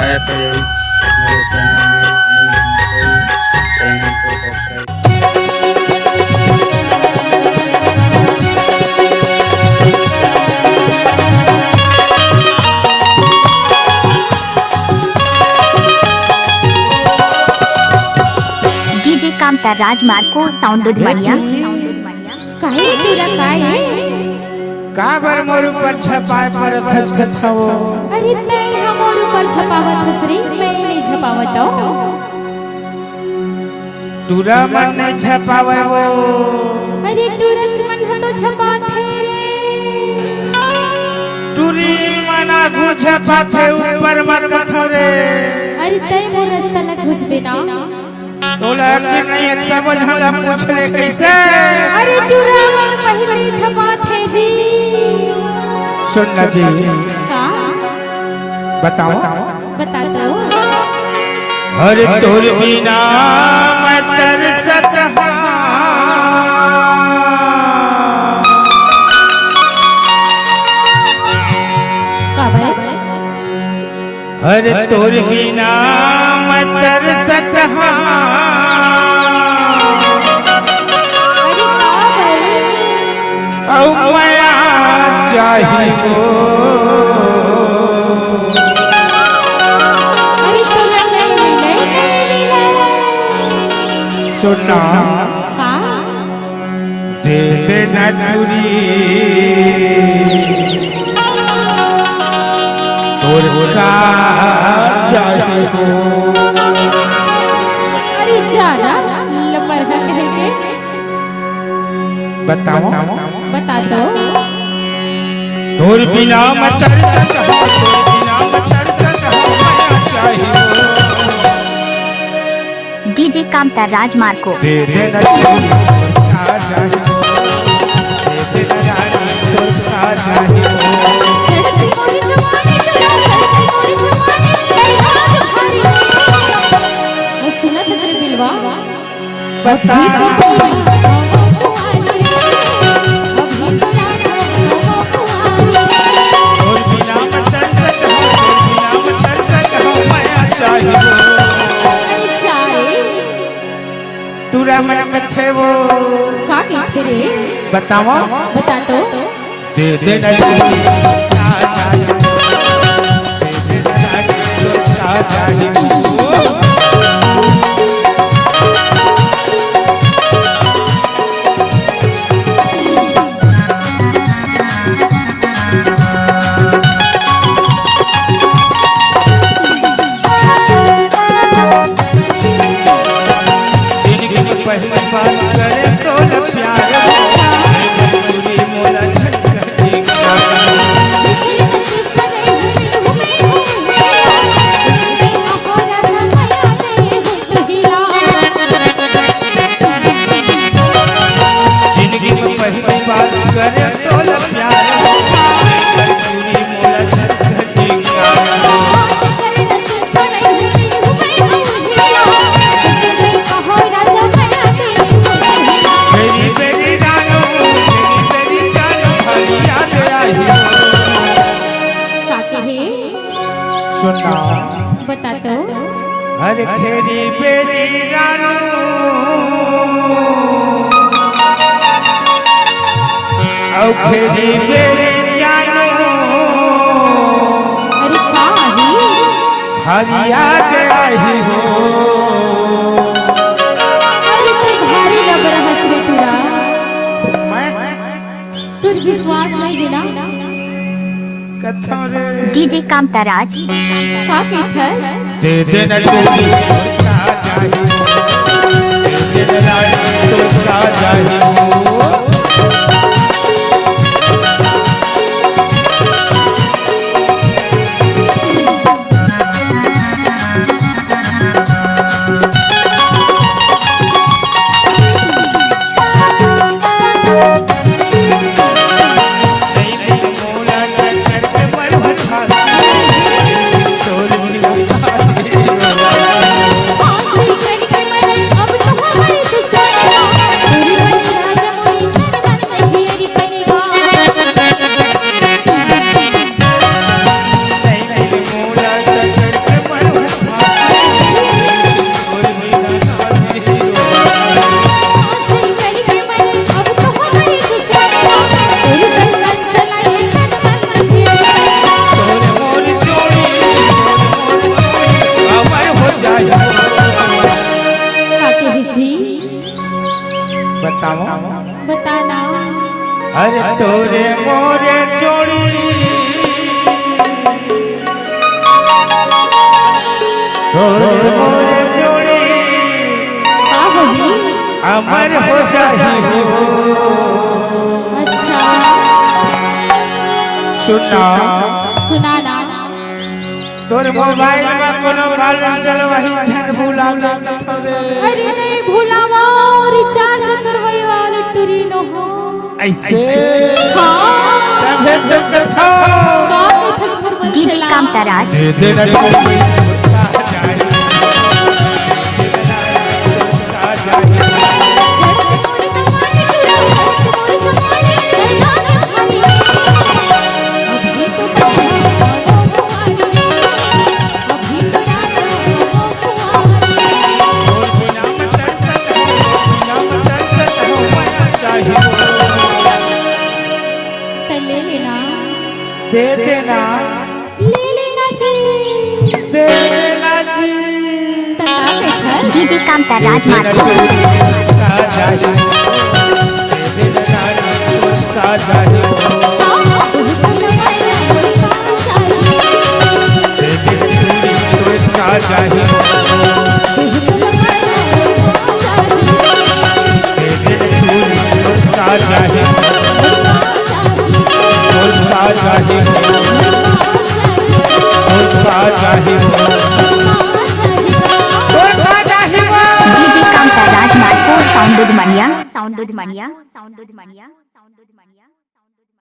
Hi friends, मेरे channel में channel को सब्सक्राइब। डीजे कामता राजमार्को साउंड दुधमरिया काहे तेरा काहे काबर मोर ऊपर छपाए पर थचकथाओ। अरे नहीं हमर ऊपर छपावत हसरी मैं नहीं छपावत हो। तुरा मन नहीं छपावे वो। अरे टूरच मन तो छपात है रे। तुरी मना घु छपाते ऊपर मत कथो रे। अरे तय मोर रास्ता लग घुस देना। तोला कि नहीं अच्छा बोझला पूछ ले कैसे। अरे टूरा मन पहले छपात है जी। सुन ना जी, का बताओ बता दो। हर तोर बिना मैं तरसत काबर हर तोर बिना मैं तरसत अरे काबर औ माया चाहिए अरे तोरा नहीं मिले सुना का दे देना तुरी तोर का चाहिए अरे जाना लपर कह के बताओ बता दो। तोर बिना मत तरसत हो, तोर बिना मत तरसत हो, माया चाहिए डीजे कामता राजमार्को दे देना तुरी का चाहिए, दे देना तुरी का चाहिए। धरती मोरी जवानी तेरा धरती मोरी जवानी तेरा जुखारी वो सुना था तेरे बिलवा बता तोर बिना मत तरसत हो, तोर बिना मत तरसत हो, माया चाहिए तुरा मन कथे वो का कहते रे बताओ बता दो। दे देना तुरी का चाहिए, दे देना तुरी का चाहिए। पहली बात करे तो न प्यार पूरी मोला झटके जिंदगी में पहली बात करे तो न प्यार पूरी मोला झटके मेरी बेरी जानो भाई याद आई का कहे सुना बता दो। हर खेरी बेरी रानो औ खेरी बेरी जानो अरे का ही हर याद आई हो अरे तू भारी लग रहा है तुरा मैं तुर विश्वास नहीं देना कथो रे डीजे कामता राज का कहत दे देना तुरी का चाहिए, दे देना तुरी का चाहिए। फांसी करके मरे अब तो हमारी दुश्मन बताओ बताना अरे तोरे मोरे जोड़ी तोरे मोरे जोड़ी बाहुली अमर हो जाही हो अच्छा सुना सुनाना तोर मोबाइल में कोनो बैलेंस चलवाही छन भूला रे अरे नहीं भूलावा रिचार्ज करवाई वाले टुरी न हो ऐसे हाँ तबे तो कथा कौन ने फसफर डीजे कामता राज दे देना जाए ले लेना दे देना ले लेना जी दे देना जी तना पे खर डीजे कामता राज मार्को डीजे कामता राज मार्को साउंड दुधमनिया